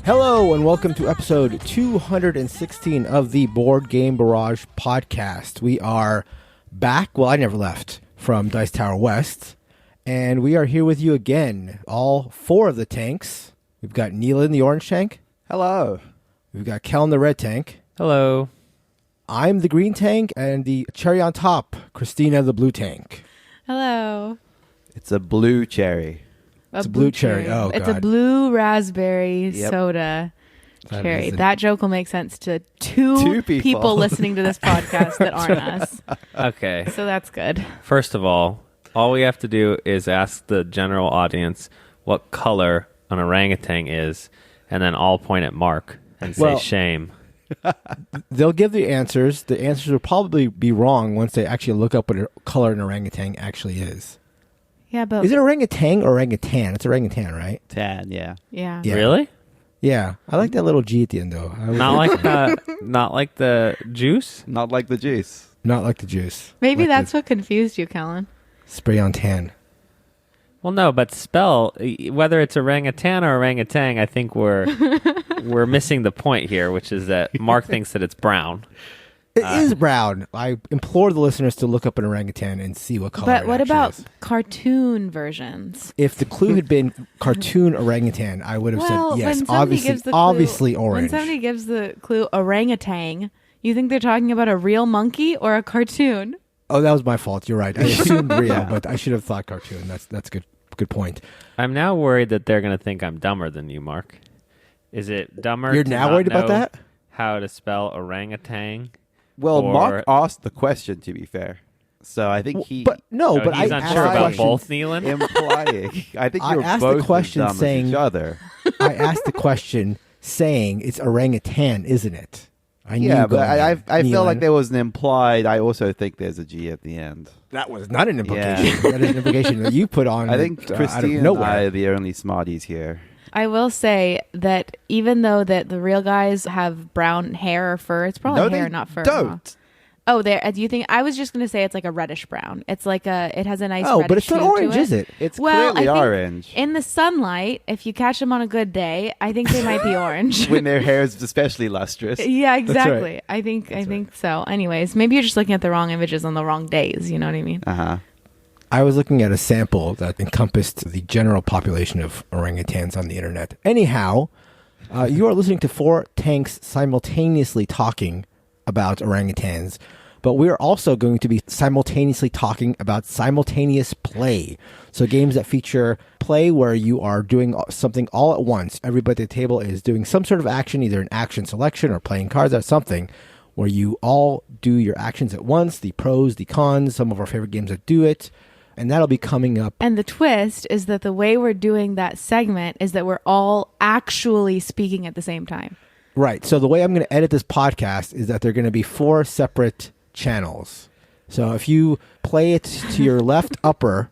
Hello and welcome to episode 216 of the Board Game Barrage podcast. We are back, well I never left, from Dice Tower West, and we are here with you again, all four of the tanks. We've got Neil in the orange tank. Hello. We've got Kel in the red tank. Hello. I'm the green tank, and the cherry on top, Christina the blue tank. Hello. It's a blue cherry. It's a blue cherry. Oh, it's God. a blue raspberry soda cherry. That joke will make sense to two people listening to this podcast that aren't us. Okay. So that's good. First of all we have to do is ask the general audience what color an orangutan is, and then all point at Mark and say shame. They'll give the answers. The answers will probably be wrong once they actually look up what color an orangutan actually is. Yeah, but is it orangutan or orangutan? It's orangutan, right? Tan, yeah. Yeah. Really? Yeah. I like that little G at the end, though. Not like the juice? Not like the juice. Not like the juice. Maybe like that's what confused you, Kellen. Spray on tan. Well, no, but spell, whether it's orangutan or orangutan, I think we're missing the point here, which is that Mark thinks that it's brown. It is brown. I implore the listeners to look up an orangutan and see what color But it what actually about is. cartoon versions? If the clue had been cartoon orangutan, I would have said yes. Obviously orange. When somebody gives the clue orangutan, you think they're talking about a real monkey or a cartoon? Oh, that was my fault. You're right. I assumed real, but I should have thought cartoon. That's good point. I'm now worried that they're going to think I'm dumber than you, Mark. Is it dumber? You're to now not worried about know that? How to spell orangutan? Well, Mark asked the question, to be fair. So I think he's I unsure about both, Neelan? Implying. I think I you're asked both the question as dumb saying, as each other. I asked the question saying it's orangutan, isn't it? I feel like there was an implied. I also think there's a G at the end. That was not an implication. That is an implication that you put on. I think Christine and I are the only smarties here. I will say that even though that the real guys have brown hair or fur, it's probably hair, not fur. Don't. Huh? Oh, there. Do you think? I was just going to say it's like a reddish brown. It's like it has a nice. Oh, reddish but it's not hue to orange, it. is it? It's Well, clearly I think orange. in the sunlight, if you catch them on a good day, I think they might be orange. When their hair is especially lustrous. Yeah, exactly. Right. I think so. Anyways, maybe you're just looking at the wrong images on the wrong days. You know what I mean? Uh-huh. I was looking at a sample that encompassed the general population of orangutans on the internet. Anyhow, you are listening to four tanks simultaneously talking about orangutans, but we're also going to be simultaneously talking about simultaneous play. So games that feature play where you are doing something all at once. Everybody at the table is doing some sort of action, either an action selection or playing cards or something, where you all do your actions at once, the pros, the cons, some of our favorite games that do it. And that'll be coming up. And the twist is that the way we're doing that segment is that we're all actually speaking at the same time. Right. So the way I'm going to edit this podcast is that there are going to be four separate channels. So if you play it to your left upper,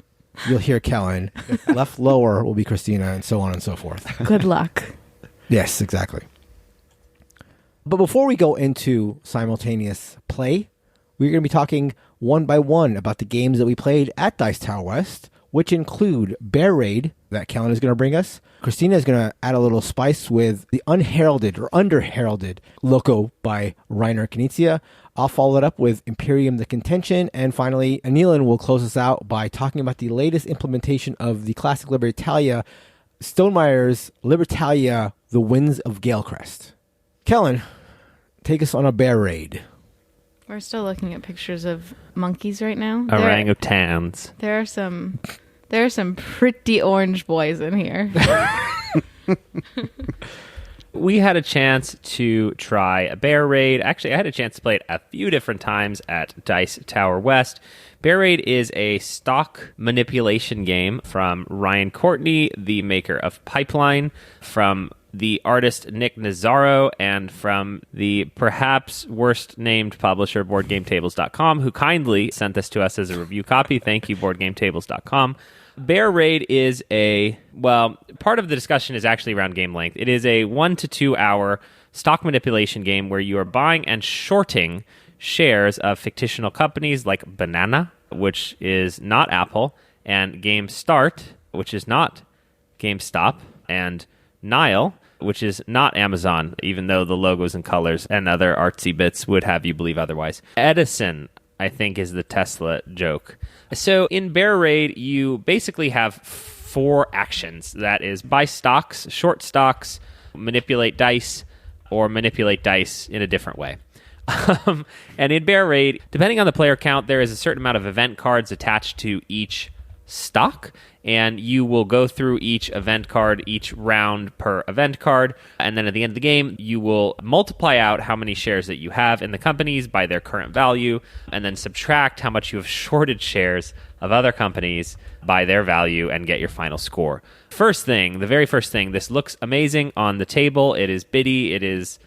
you'll hear Kellen. Left lower will be Christina, and so on and so forth. Good luck. Yes, exactly. But before we go into simultaneous play, we're going to be talking one by one about the games that we played at Dice Tower West, which include Bear Raid, that Kellen is going to bring us. Christina is going to add a little spice with the unheralded or underheralded Loco by Reiner Knizia. I'll follow it up with Imperium, the Contention. And finally, Anilan will close us out by talking about the latest implementation of the classic Libertalia, Stonemeyer's Libertalia, The Winds of Galecrest. Kellen, take us on a Bear Raid. We're still looking at pictures of monkeys right now. Orangutans. There are some pretty orange boys in here. We had a chance to try a Bear Raid. Actually, I had a chance to play it a few different times at Dice Tower West. Bear Raid is a stock manipulation game from Ryan Courtney, the maker of Pipeline, from the artist Nick Nazzaro, and from the perhaps worst named publisher BoardGameTables.com, who kindly sent this to us as a review copy. Thank you, BoardGameTables.com. Bear Raid is part of the discussion is actually around game length. It is a 1 to 2 hour stock manipulation game where you are buying and shorting shares of fictional companies like Banana, which is not Apple, and GameStart, which is not GameStop, and Nile, which is not Amazon, even though the logos and colors and other artsy bits would have you believe otherwise. Edison, I think, is the Tesla joke. So in Bear Raid, you basically have 4 actions. That is buy stocks, short stocks, manipulate dice, or manipulate dice in a different way. And in Bear Raid, depending on the player count, there is a certain amount of event cards attached to each stock, and you will go through each event card, each round per event card, and then at the end of the game, you will multiply out how many shares that you have in the companies by their current value, and then subtract how much you have shorted shares of other companies by their value and get your final score. The very first thing, this looks amazing on the table. It is bitty, it is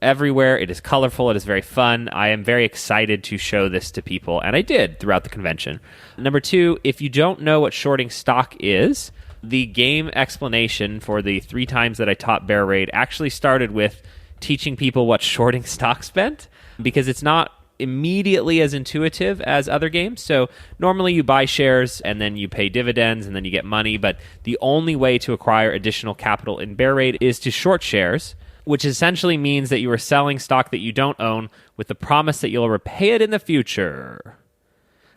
everywhere. It is colorful. It is very fun. I am very excited to show this to people, and I did throughout the convention. Number 2, if you don't know what shorting stock is, the game explanation for the 3 times that I taught Bear Raid actually started with teaching people what shorting stock meant, because it's not immediately as intuitive as other games. So normally you buy shares and then you pay dividends and then you get money, but the only way to acquire additional capital in Bear Raid is to short shares, which essentially means that you are selling stock that you don't own with the promise that you'll repay it in the future.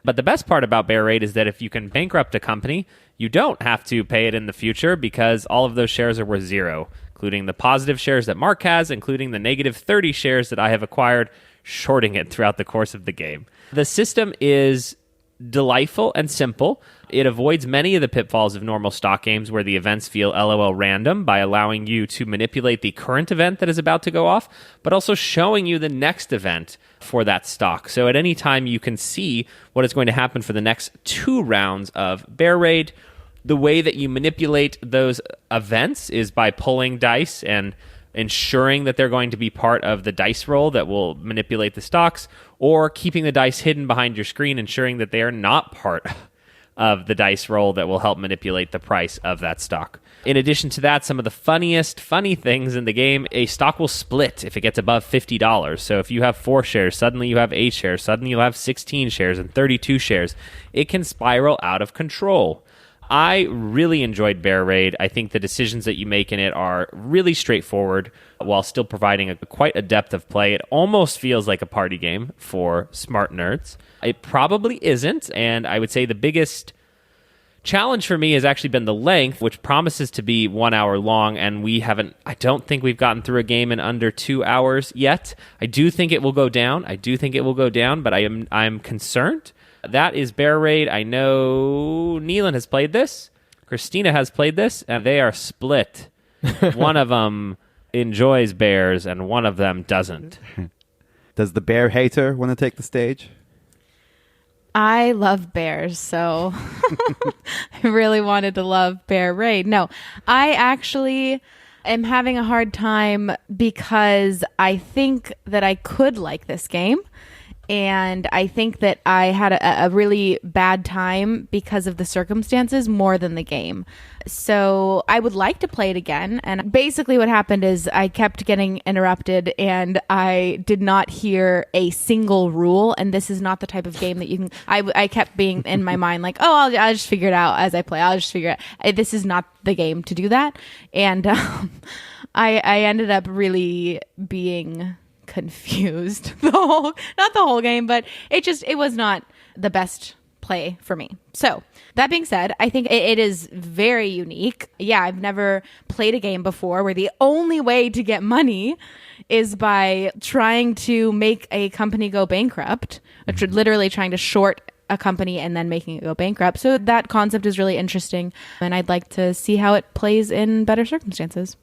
But the best part about Bear Raid is that if you can bankrupt a company, you don't have to pay it in the future because all of those shares are worth 0, including the positive shares that Mark has, including the negative 30 shares that I have acquired shorting it throughout the course of the game. The system is delightful and simple. It avoids many of the pitfalls of normal stock games where the events feel LOL random by allowing you to manipulate the current event that is about to go off, but also showing you the next event for that stock. So at any time you can see what is going to happen for the next 2 rounds of Bear Raid. The way that you manipulate those events is by pulling dice and ensuring that they're going to be part of the dice roll that will manipulate the stocks, or keeping the dice hidden behind your screen, ensuring that they are not part of the dice roll that will help manipulate the price of that stock. In addition to that, some of the funny things in the game, a stock will split if it gets above $50. So if you have 4 shares, suddenly you have 8 shares, suddenly you'll have 16 shares and 32 shares. It can spiral out of control. I really enjoyed Bear Raid. I think the decisions that you make in it are really straightforward while still providing quite a depth of play. It almost feels like a party game for smart nerds. It probably isn't, and I would say the biggest challenge for me has actually been the length, which promises to be 1 hour long, and I don't think we've gotten through a game in under 2 hours yet. I do think it will go down, but I'm concerned. That is Bear Raid. I know Neelan has played this. Christina has played this, and they are split. One of them enjoys bears, and one of them doesn't. Does the bear hater want to take the stage? I love bears, so I really wanted to love Bear Raid. No, I actually am having a hard time because I think that I could like this game. And I think that I had a really bad time because of the circumstances more than the game. So I would like to play it again. And basically what happened is I kept getting interrupted and I did not hear a single rule. And this is not the type of game that you can... I kept being in my mind like, oh, I'll just figure it out as I play. I'll just figure it out. This is not the game to do that. And I ended up really being confused not the whole game, but it was not the best play for me. So that being said, I think it is very unique. Yeah, I've never played a game before where the only way to get money is by trying to make a company go bankrupt, which are literally trying to short a company and then making it go bankrupt. So that concept is really interesting, and I'd like to see how it plays in better circumstances.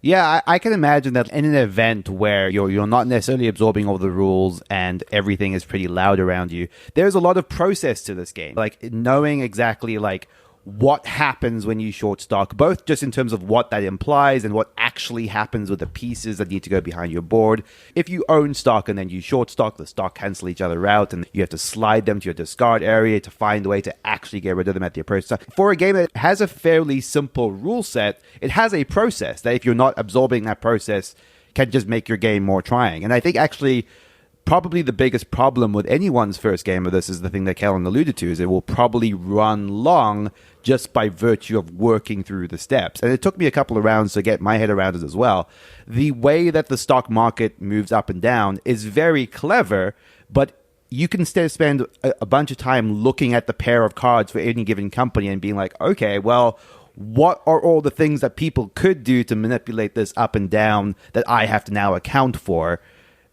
Yeah, I can imagine that in an event where you're not necessarily absorbing all the rules and everything is pretty loud around you, there's a lot of process to this game. Like knowing exactly like what happens when you short stock, both just in terms of what that implies and what actually happens with the pieces that need to go behind your board. If you own stock and then you short stock, the stock cancel each other out and you have to slide them to your discard area to find a way to actually get rid of them at the approach time. For a game that has a fairly simple rule set, it has a process that if you're not absorbing that process can just make your game more trying. And I think actually probably the biggest problem with anyone's first game of this is the thing that Kellen alluded to, is it will probably run long just by virtue of working through the steps. And it took me a couple of rounds to get my head around it as well. The way that the stock market moves up and down is very clever, but you can spend a bunch of time looking at the pair of cards for any given company and being like, okay, well, what are all the things that people could do to manipulate this up and down that I have to now account for?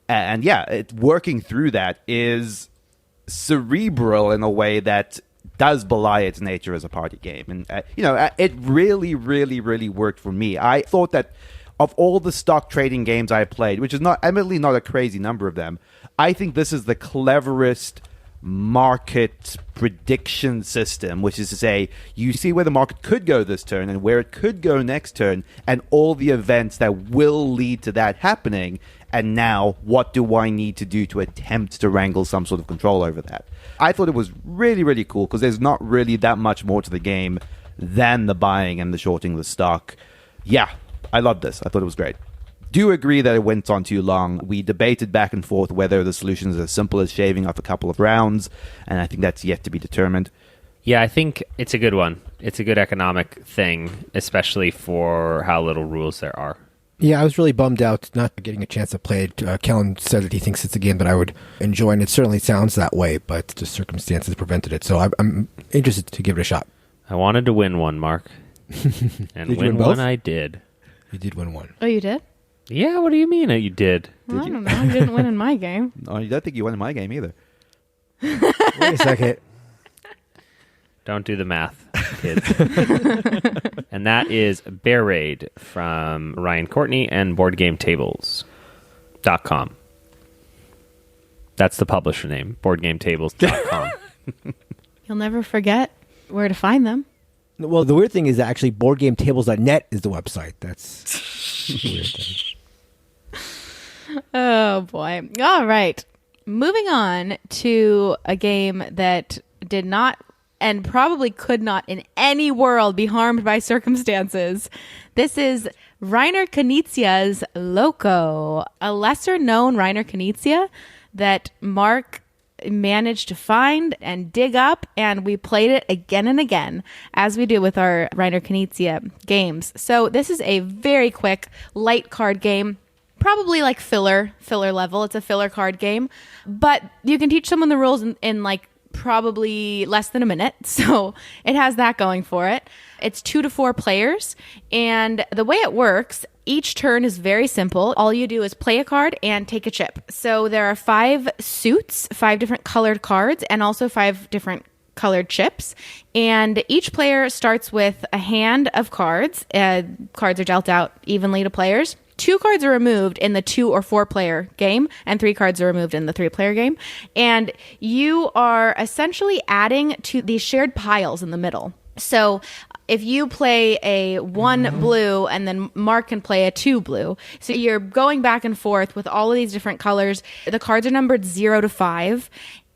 And yeah, working through that is cerebral in a way that does belie its nature as a party game. And, it really, really, really worked for me. I thought that of all the stock trading games I played, which is admittedly not a crazy number of them, I think this is the cleverest market prediction system, which is to say, you see where the market could go this turn and where it could go next turn, and all the events that will lead to that happening. And now, what do I need to do to attempt to wrangle some sort of control over that? I thought it was really, really cool because there's not really that much more to the game than the buying and the shorting the stock. Yeah, I loved this. I thought it was great. Do agree that it went on too long. We debated back and forth whether the solution is as simple as shaving off a couple of rounds, and I think that's yet to be determined. Yeah, I think it's a good one. It's a good economic thing, especially for how little rules there are. Yeah, I was really bummed out not getting a chance to play it. Kellen said that he thinks it's a game that I would enjoy, and it certainly sounds that way, but just circumstances prevented it. So I'm interested to give it a shot. I wanted to win one, Mark. And Did you win win both? one I did. You did win one. Oh, you did? Yeah, what do you mean you did? Well, I don't know. I didn't win in my game. Oh, I don't think you won in my game either. Wait a second. Don't do the math, kids. And that is Bear Raid from Ryan Courtney and BoardGameTables.com. That's the publisher name, BoardGameTables.com. You'll never forget where to find them. Well, the weird thing is that actually BoardGameTables.net is the website. That's the weird thing. Oh, boy. All right. Moving on to a game that did not and probably could not in any world be harmed by circumstances. This is Reiner Knizia's Loco, a lesser-known Reiner Knizia that Mark managed to find and dig up, and we played it again and again, as we do with our Reiner Knizia games. So this is a very quick, light card game. Probably like filler level. It's a filler card game, but you can teach someone the rules in like probably less than a minute. So it has that going for it. It's 2 to 4 players, and the way it works, each turn is very simple. All you do is play a card and take a chip. So there are 5 suits, 5 different colored cards, and also 5 different colored chips, and each player starts with a hand of cards. Cards are dealt out evenly to players. 2 cards are removed in the 2 or 4 player game, and 3 cards are removed in the 3 player game. And you are essentially adding to these shared piles in the middle. So if you play a 1 blue and then Mark can play a 2 blue, so you're going back and forth with all of these different colors. The cards are numbered 0 to 5.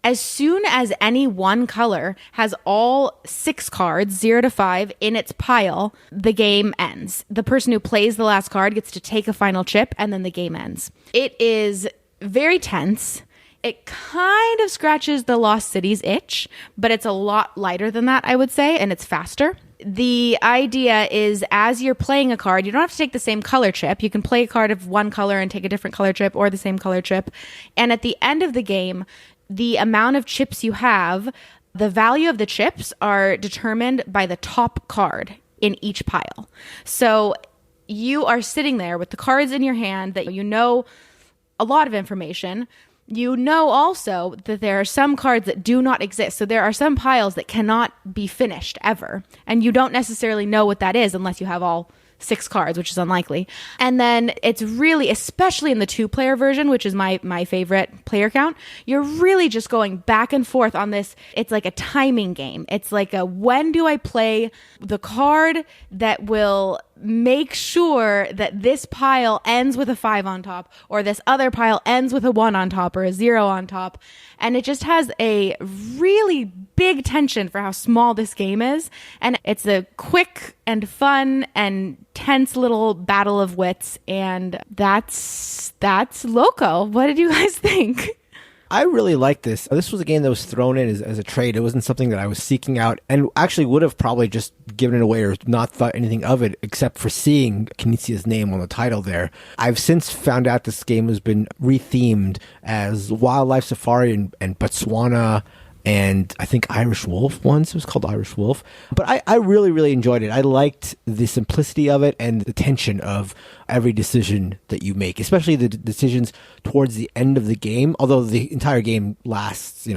As soon as any one color has all 6 cards, 0 to 5, in its pile, the game ends. The person who plays the last card gets to take a final chip, and then the game ends. It is very tense. It kind of scratches the Lost Cities itch, but it's a lot lighter than that, I would say, and it's faster. The idea is, as you're playing a card, you don't have to take the same color chip. You can play a card of one color and take a different color chip, or the same color chip. And at the end of the game, the amount of chips you have, the value of the chips are determined by the top card in each pile. So you are sitting there with the cards in your hand that you know a lot of information. You know also that there are some cards that do not exist. So there are some piles that cannot be finished ever. And you don't necessarily know what that is unless you have all 6 cards, which is unlikely. And then it's really, especially in the 2-player version, which is my favorite player count, you're really just going back and forth on this. It's like a timing game. It's like a, when do I play the card that will make sure that this pile ends with a 5 on top, or this other pile ends with a 1 on top, or a 0 on top. And it just has a really big tension for how small this game is. And it's a quick and fun and tense little battle of wits. And that's Loco. What did you guys think? I really like this. This was a game that was thrown in as a trade. It wasn't something that I was seeking out, and actually would have probably just given it away or not thought anything of it except for seeing Kinezia's name on the title there. I've since found out this game has been rethemed as Wildlife Safari and Botswana, and I think Irish Wolf once. It was called Irish Wolf. But I really, really enjoyed it. I liked the simplicity of it and the tension of every decision that you make, especially the decisions towards the end of the game, although the entire game lasts,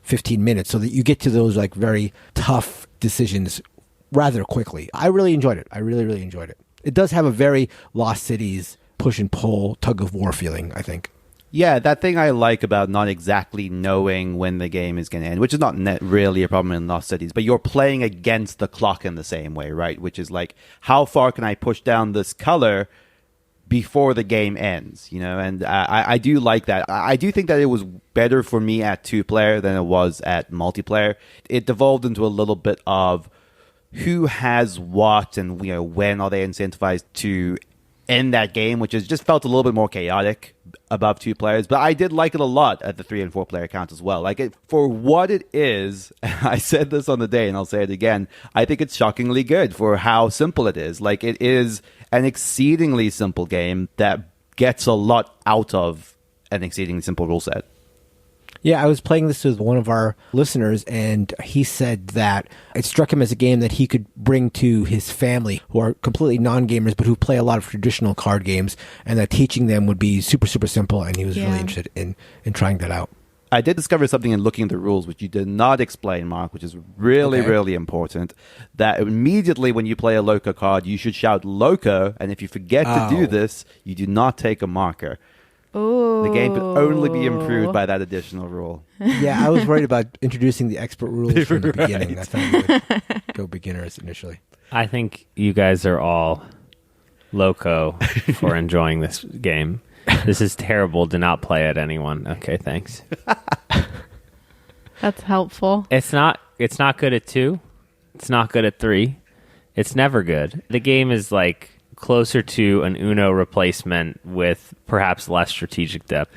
15 minutes, so that you get to those like very tough decisions rather quickly. I really enjoyed it. I really, really enjoyed it. It does have a very Lost Cities push and pull, tug of war feeling, I think. Yeah, that thing I like about not exactly knowing when the game is going to end, which is not really a problem in Lost Cities, but you're playing against the clock in the same way, right? Which is like, how far can I push down this color before the game ends, And I do like that. I do think that it was better for me at 2-player than it was at multiplayer. It devolved into a little bit of who has what and, when are they incentivized to end that game, which has just felt a little bit more chaotic above 2 players. But I did like it a lot at the 3 and 4 player count as well. Like, it for what it is, I said this on the day and I'll say it again, I think it's shockingly good for how simple it is. Like, it is an exceedingly simple game that gets a lot out of an exceedingly simple rule set. Yeah, I was playing this with one of our listeners, and he said that it struck him as a game that he could bring to his family, who are completely non-gamers, but who play a lot of traditional card games, and that teaching them would be super, super simple, and he was really interested in trying that out. I did discover something in looking at the rules, which you did not explain, Mark, which is really, really important, that immediately when you play a Loco card, you should shout Loco, and if you forget to do this, you do not take a marker. Ooh. The game could only be improved by that additional rule. Yeah, I was worried about introducing the expert rules from the beginning. I thought we would go beginners initially. I think you guys are all loco for enjoying this game. This is terrible. Do not play it, anyone. Okay, thanks. That's helpful. It's not good at 2. It's not good at 3. It's never good. The game is like closer to an Uno replacement with perhaps less strategic depth.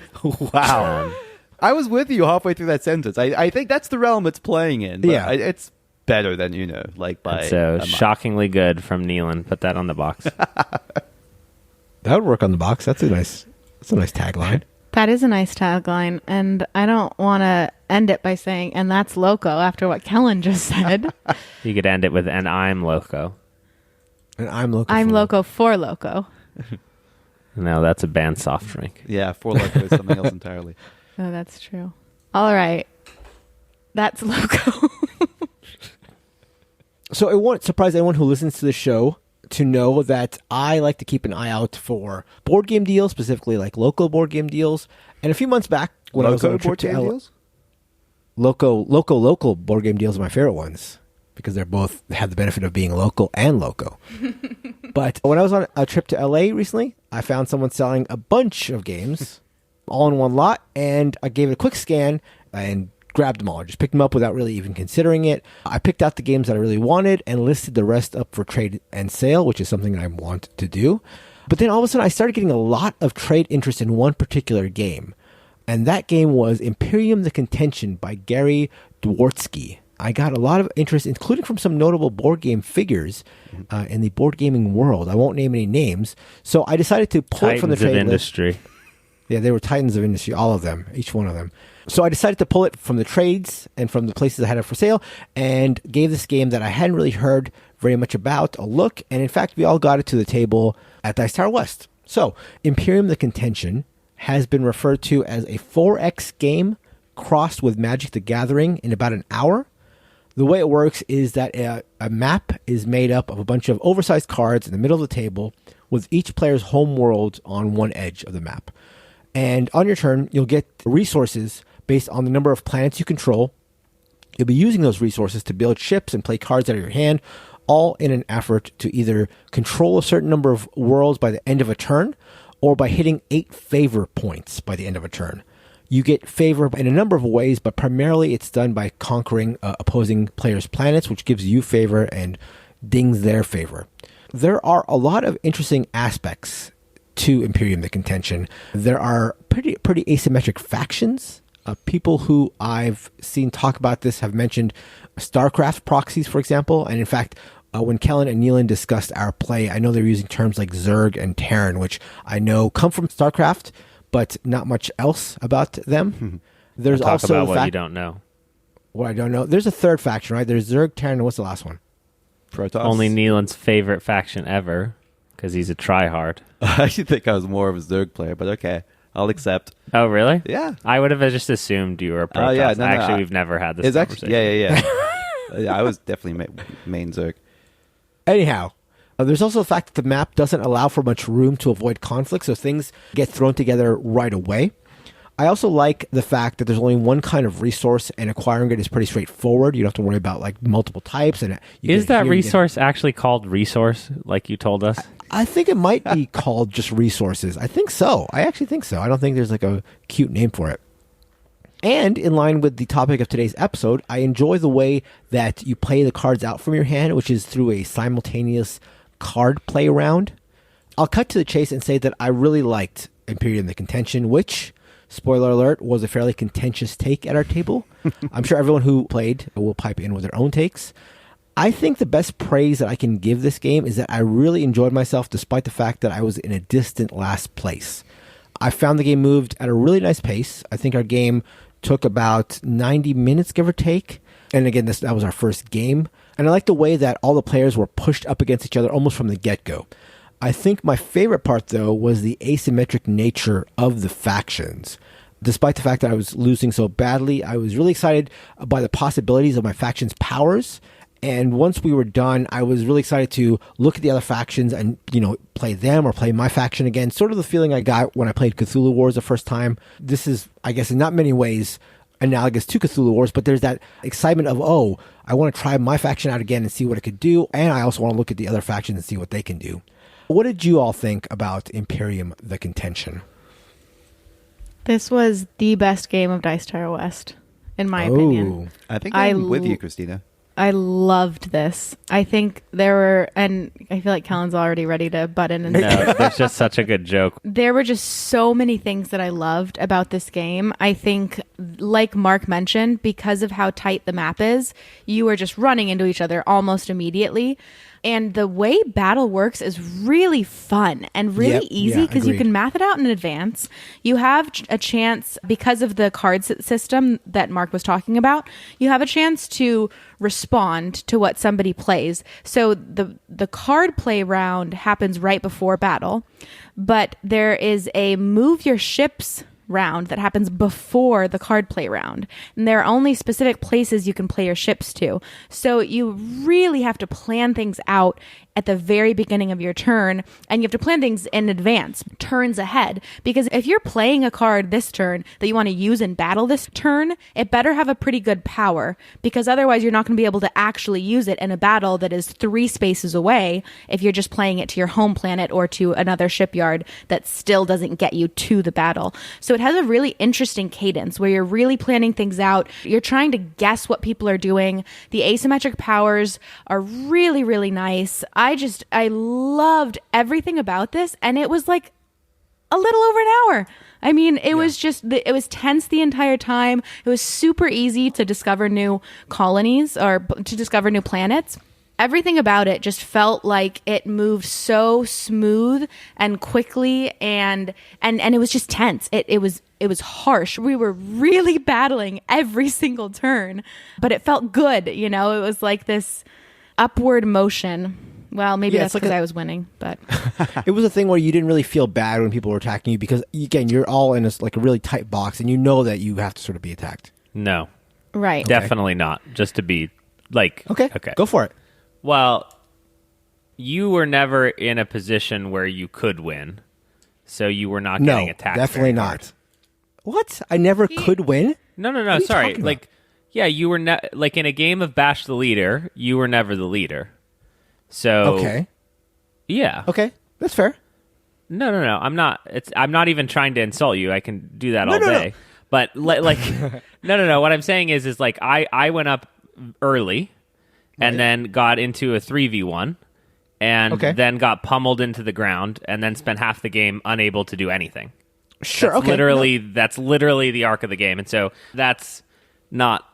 Wow. I was with you halfway through that sentence. I think that's the realm it's playing in. But yeah. It's better than Uno. Like by so shockingly good from Neelan. Put that on the box. That would work on the box. That's a nice tagline. That is a nice tagline, and I don't want to end it by saying, and that's Loco, after what Kellen just said. You could end it with, and I'm Loco. And I'm Loco. I'm Loco for Loco. No, that's a banned soft drink. Yeah, for Loco is something else entirely. Oh, that's true. All right. That's Loco. So it won't surprise anyone who listens to the show to know that I like to keep an eye out for board game deals, specifically like local board game deals. And a few months back, when I was on a trip to local board game deals are my favorite ones because they're both have the benefit of being local and loco. But when I was on a trip to LA recently, I found someone selling a bunch of games all in one lot, and I gave it a quick scan and grabbed them all. I just picked them up without really even considering it. I picked out the games that I really wanted and listed the rest up for trade and sale, which is something I want to do. But then all of a sudden, I started getting a lot of trade interest in one particular game. And that game was Imperium the Contention by Gary Dwortsky. I got a lot of interest, including from some notable board game figures in the board gaming world. I won't name any names. So I decided to pull it from the trade list. Industry. Yeah, they were titans of industry, all of them, each one of them. So I decided to pull it from the trades and from the places I had it for sale and gave this game that I hadn't really heard very much about a look. And in fact, we all got it to the table at Dice Tower West. So Imperium the Contention has been referred to as a 4X game crossed with Magic the Gathering in about an hour. The way it works is that a map is made up of a bunch of oversized cards in the middle of the table with each player's home world on one edge of the map. And on your turn, you'll get resources based on the number of planets you control. You'll be using those resources to build ships and play cards out of your hand, all in an effort to either control a certain number of worlds by the end of a turn or by hitting 8 favor points by the end of a turn. You get favor in a number of ways, but primarily it's done by conquering opposing players' planets, which gives you favor and dings their favor. There are a lot of interesting aspects to Imperium the Contention. There are pretty asymmetric factions People who I've seen talk about this have mentioned StarCraft proxies, for example. And in fact, when Kellen and Neelan discussed our play, I know they're using terms like Zerg and Terran, which I know come from StarCraft, but not much else about them. There's Talk also about what you don't know. What I don't know. There's a third faction, right? There's Zerg, Terran, and what's the last one? Protoss. Only Neelan's favorite faction ever, because he's a tryhard. I actually think I was more of a Zerg player, but okay, I'll accept. Oh, really? Yeah. I would have just assumed you were a Protoss. yeah, no, Actually, we've never had this conversation. Yeah. I was definitely main Zerg. Anyhow, there's also the fact that the map doesn't allow for much room to avoid conflict, so things get thrown together right away. I also like the fact that there's only one kind of resource, and acquiring it is pretty straightforward. You don't have to worry about like multiple types. And is that resource actually called resource, like you told us? I think it might be called just resources. I think so. I actually think so. I don't think there's like a cute name for it. And in line with the topic of today's episode, I enjoy the way that you play the cards out from your hand, which is through a simultaneous card play round. I'll cut to the chase and say that I really liked Imperium the Contention, which, spoiler alert, was a fairly contentious take at our table. I'm sure everyone who played will pipe in with their own takes. I think the best praise that I can give this game is that I really enjoyed myself despite the fact that I was in a distant last place. I found the game moved at a really nice pace. I think our game took about 90 minutes, give or take. And again, that was our first game. And I like the way that all the players were pushed up against each other almost from the get-go. I think my favorite part, though, was the asymmetric nature of the factions. Despite the fact that I was losing so badly, I was really excited by the possibilities of my faction's powers. And once we were done, I was really excited to look at the other factions and, play them or play my faction again. Sort of the feeling I got when I played Cthulhu Wars the first time. This is, I guess, in not many ways analogous to Cthulhu Wars, but there's that excitement of, I want to try my faction out again and see what it could do. And I also want to look at the other factions and see what they can do. What did you all think about Imperium the Contention? This was the best game of Dice Tower West, in my opinion. I think I'm with you, Christina. I loved this. I think there were, and I feel like Kellen's already ready to butt in and No, that's just such a good joke. There were just so many things that I loved about this game. I think, like Mark mentioned, because of how tight the map is, you were just running into each other almost immediately. And the way battle works is really fun and really easy because you can math it out in advance. You have a chance, because of the card system that Mark was talking about, you have a chance to respond to what somebody plays. So the card play round happens right before battle, but there is a move your ships round that happens before the card play round. And there are only specific places you can play your ships to. So you really have to plan things out at the very beginning of your turn, and you have to plan things in advance, turns ahead. Because if you're playing a card this turn that you want to use in battle this turn, it better have a pretty good power, because otherwise you're not going to be able to actually use it in a battle that is 3 spaces away if you're just playing it to your home planet or to another shipyard that still doesn't get you to the battle. So it has a really interesting cadence where you're really planning things out. You're trying to guess what people are doing. The asymmetric powers are really, really nice. I loved everything about this, and it was like a little over an hour. I mean, it was it was tense the entire time. It was super easy to discover new colonies or to discover new planets. Everything about it just felt like it moved so smooth and quickly, and it was just tense. It was harsh. We were really battling every single turn, but it felt good. It was like this upward motion. Well, maybe that's because I was winning, but it was a thing where you didn't really feel bad when people were attacking you because, again, you're all in a really tight box, and you know that you have to sort of be attacked. No, right? Definitely not. Just to be okay, go for it. Well, you were never in a position where you could win, so you were not getting attacked. Definitely not. Hard. What? I never could win? No. Sorry. You were in a game of Bash the Leader. You were never the leader. So okay, yeah, okay, that's fair. No. I'm not. I'm not even trying to insult you. I can do that all day. No. But no. What I'm saying is I went up early, and then got into a 3v1, and then got pummeled into the ground, and then spent half the game unable to do anything. Sure, That's okay. That's literally the arc of the game. And so that's not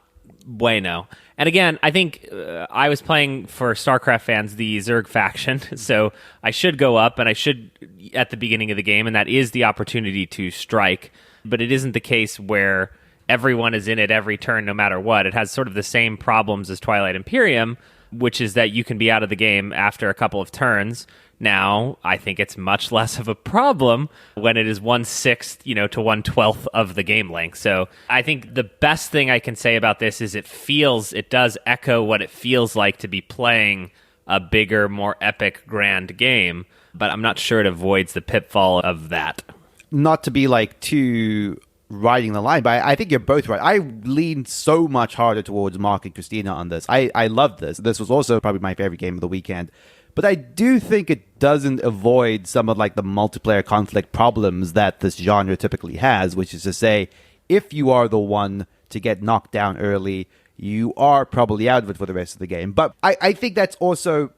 bueno. And again, I think I was playing for StarCraft fans the Zerg faction, so I should go up and I should at the beginning of the game, and that is the opportunity to strike. But it isn't the case where everyone is in it every turn no matter what. It has sort of the same problems as Twilight Imperium, which is that you can be out of the game after a couple of turns. Now, I think it's much less of a problem when it is 1/6, to 1/12 of the game length. So I think the best thing I can say about this is it does echo what it feels like to be playing a bigger, more epic, grand game, but I'm not sure it avoids the pitfall of that. Not to be too riding the line, but I think you're both right. I leaned so much harder towards Mark and Christina on this. I loved this. This was also probably my favorite game of the weekend. But I do think it doesn't avoid some of the multiplayer conflict problems that this genre typically has, which is to say, if you are the one to get knocked down early, you are probably out of it for the rest of the game. But I think that's also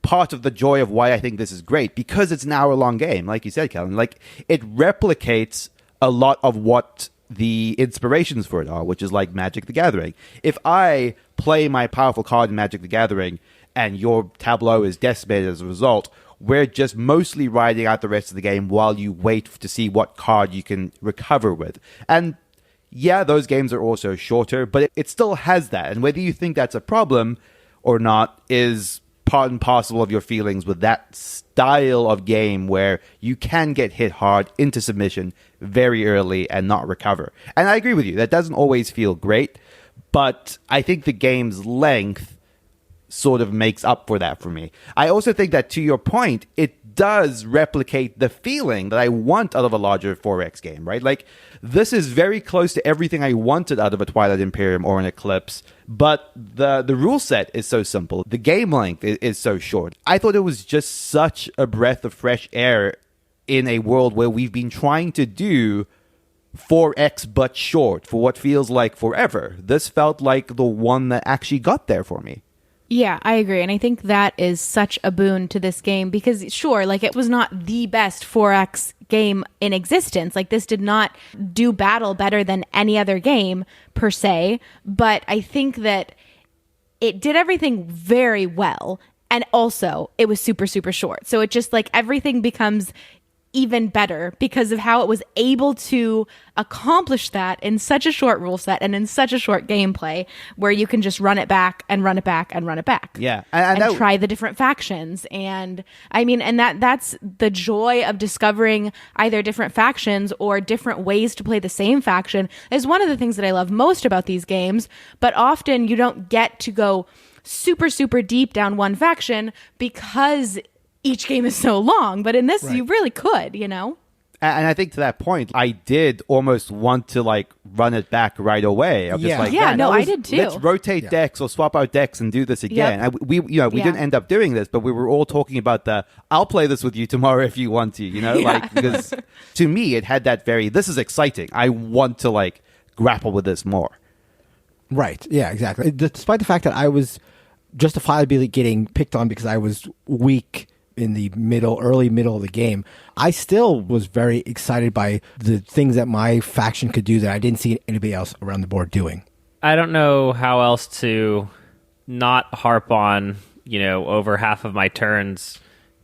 part of the joy of why I think this is great, because it's an hour-long game, like you said, Calvin. It replicates a lot of what the inspirations for it are, which is like Magic the Gathering. If I play my powerful card in Magic the Gathering and your tableau is decimated as a result, we're just mostly riding out the rest of the game while you wait to see what card you can recover with. And yeah, those games are also shorter, but it still has that. And whether you think that's a problem or not is part and parcel of your feelings with that style of game where you can get hit hard into submission very early and not recover. And I agree with you, that doesn't always feel great, but I think the game's length sort of makes up for that for me. I also think that, to your point, it does replicate the feeling that I want out of a larger 4X game, right? This is very close to everything I wanted out of a Twilight Imperium or an Eclipse, but the rule set is so simple. The game length is so short. I thought it was just such a breath of fresh air in a world where we've been trying to do 4X but short for what feels like forever. This felt like the one that actually got there for me. Yeah, I agree. And I think that is such a boon to this game because, sure, it was not the best 4X game in existence. This did not do battle better than any other game, per se. But I think that it did everything very well. And also, it was super, super short. So it just, everything becomes even better because of how it was able to accomplish that in such a short rule set and in such a short gameplay where you can just run it back and run it back and run it back. Yeah. And try the different factions. And I mean, and that's the joy of discovering either different factions or different ways to play the same faction is one of the things that I love most about these games. But often you don't get to go super, super deep down one faction because each game is so long, but in this, right, you really could, And I think to that point, I did almost want to run it back right away. I did too. Let's rotate decks or swap out decks and do this again. Yep. And we didn't end up doing this, but we were all talking about I'll play this with you tomorrow if you want to, because to me, it had that this is exciting. I want to grapple with this more. Right. Yeah, exactly. Despite the fact that I was justifiably getting picked on because I was weak in the early middle of the game, I still was very excited by the things that my faction could do that I didn't see anybody else around the board doing. I don't know how else to not harp on, over half of my turns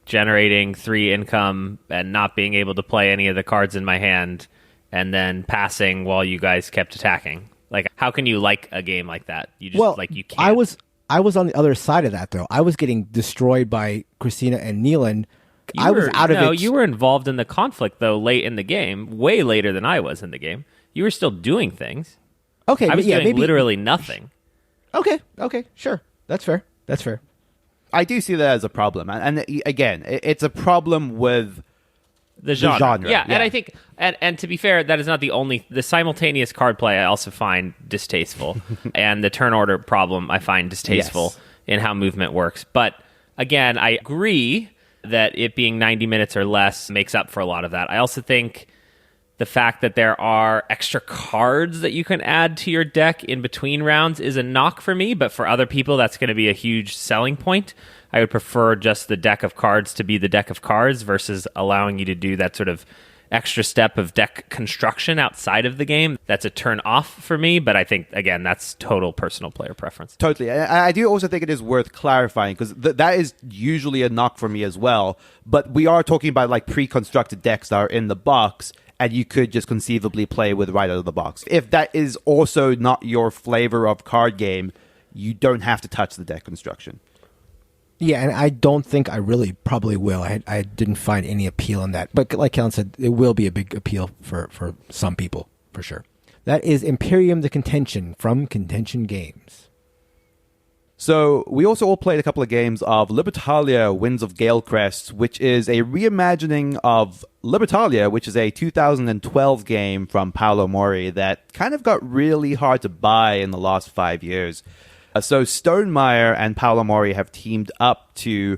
generating 3 income and not being able to play any of the cards in my hand and then passing while you guys kept attacking. How can you like a game like that? You just you can't. I was on the other side of that, though. I was getting destroyed by Christina and Neelan. I was out of it. No, you were involved in the conflict, though, late in the game, way later than I was in the game. You were still doing things. Okay, I was doing literally nothing. Okay, sure. That's fair. I do see that as a problem. And again, it's a problem with the genre. Yeah, and I think, and to be fair, that is not the simultaneous card play I also find distasteful, and the turn order problem I find distasteful in how movement works. But again, I agree that it being 90 minutes or less makes up for a lot of that. I also think the fact that there are extra cards that you can add to your deck in between rounds is a knock for me, but for other people, that's going to be a huge selling point. I would prefer just the deck of cards to be the deck of cards versus allowing you to do that sort of extra step of deck construction outside of the game, that's a turn off for me. But I think, again, that's total personal player preference. Totally. I do also think it is worth clarifying, because that is usually a knock for me as well. But we are talking about like pre-constructed decks that are in the box, and you could just conceivably play with right out of the box. If that is also not your flavor of card game, you don't have to touch the deck construction. Yeah, and I don't think I really probably will. I didn't find any appeal in that. But like Kellen said, it will be a big appeal for some people, for sure. That is Imperium the Contention from Contention Games. So we also all played a couple of games of Libertalia, Winds of Galecrest, which is a reimagining of Libertalia, which is a 2012 game from Paolo Mori that kind of got really hard to buy in the last 5 years. So Stonemaier and Paolo Mori have teamed up to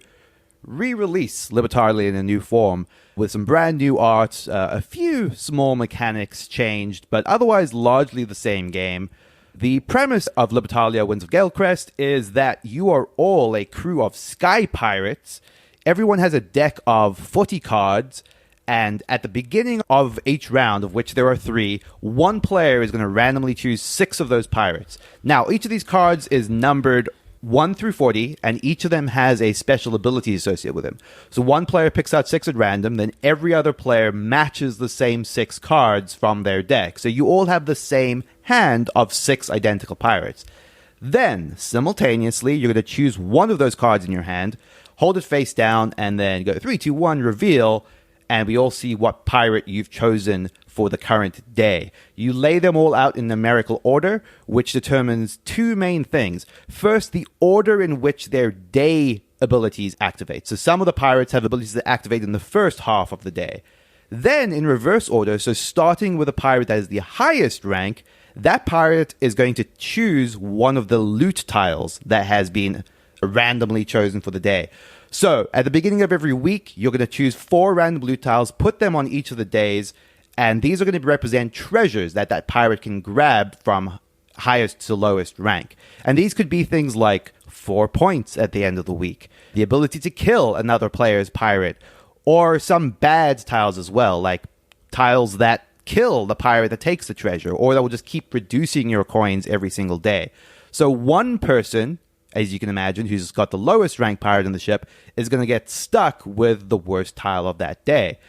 re-release Libertalia in a new form with some brand new art, a few small mechanics changed, but otherwise largely the same game. The premise of Libertalia Winds of Galecrest is that you are all a crew of sky pirates. Everyone has a deck of 40 cards, and at the beginning of each round, of which there are 3, one player is going to randomly choose 6 of those pirates. Now, each of these cards is numbered 1 through 40, and each of them has a special ability associated with them. So one player picks out 6 at random, then every other player matches the same 6 cards from their deck. So you all have the same hand of 6 identical pirates. Then, simultaneously, you're going to choose one of those cards in your hand, hold it face down, and then go 3, 2, 1, reveal, and we all see what pirate you've chosen for the current day. You lay them all out in numerical order, which determines 2 main things. First, the order in which their day abilities activate. So some of the pirates have abilities that activate in the first half of the day. Then, in reverse order, so starting with a pirate that is the highest rank, that pirate is going to choose one of the loot tiles that has been randomly chosen for the day. So, at the beginning of every week, you're going to choose 4 random loot tiles, put them on each of the days, and these are going to represent treasures that pirate can grab from highest to lowest rank. And these could be things like 4 points at the end of the week, the ability to kill another player's pirate, or some bad tiles as well, like tiles that kill the pirate that takes the treasure, or that will just keep reducing your coins every single day. So one person, as you can imagine, who's got the lowest ranked pirate in the ship, is going to get stuck with the worst tile of that day.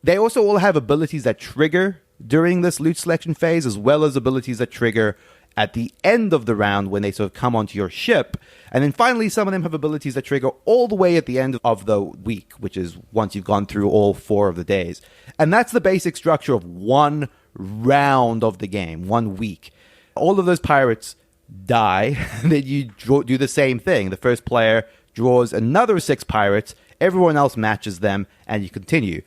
They also all have abilities that trigger during this loot selection phase, as well as abilities that trigger at the end of the round when they sort of come onto your ship. And then finally, some of them have abilities that trigger all the way at the end of the week, which is once you've gone through all 4 of the days. And that's the basic structure of one round of the game, 1 week. All of those pirates die, then you do the same thing. The first player draws another 6 pirates, everyone else matches them, and you continue.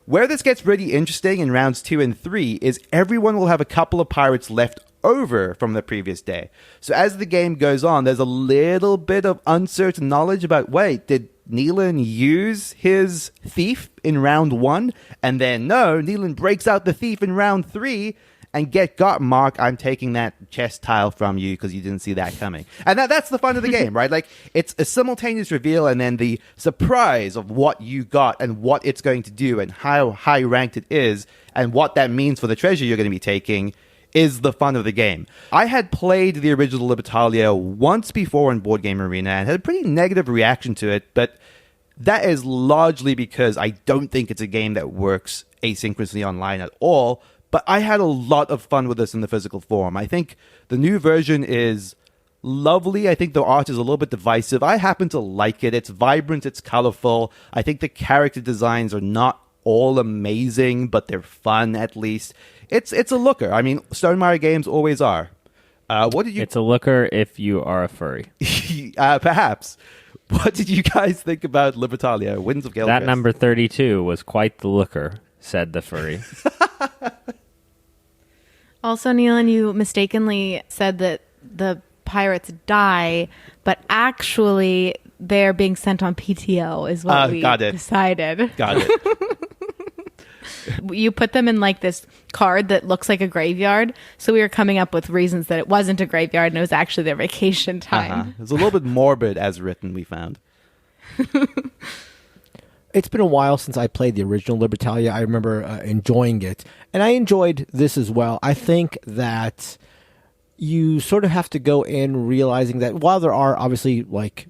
Where this gets really interesting in rounds 2 and 3 is everyone will have a couple of pirates left over from the previous day. So as the game goes on, there's a little bit of uncertain knowledge about, wait, did Neelan use his thief in round 1? And then, no, Neelan breaks out the thief in round 3, and get got, Mark, I'm taking that chest tile from you because you didn't see that coming. And that's the fun of the game, right? Like, it's a simultaneous reveal, and then the surprise of what you got and what it's going to do and how high ranked it is and what that means for the treasure you're going to be taking is the fun of the game. I had played the original Libertalia once before in Board Game Arena and had a pretty negative reaction to it, but that is largely because I don't think it's a game that works asynchronously online at all. But I had a lot of fun with this in the physical form. I think the new version is lovely. I think the art is a little bit divisive. I happen to like it. It's vibrant. It's colorful. I think the character designs are not all amazing, but they're fun at least. It's a looker. I mean, Stonemaier games always are. What did you? It's a looker if you are a furry. Perhaps. What did you guys think about Libertalia, Winds of Galecrest? That number 32 was quite the looker, said the furry. Also, Neelan, you mistakenly said that the pirates die, but actually they're being sent on PTO is what we decided. Got it. You put them in like this card that looks like a graveyard, so we were coming up with reasons that it wasn't a graveyard and it was actually their vacation time. It's a little bit morbid as written, we found. It's been a while since I played the original Libertalia. I remember enjoying it, and I enjoyed this as well. I think that you sort of have to go in realizing that while there are obviously like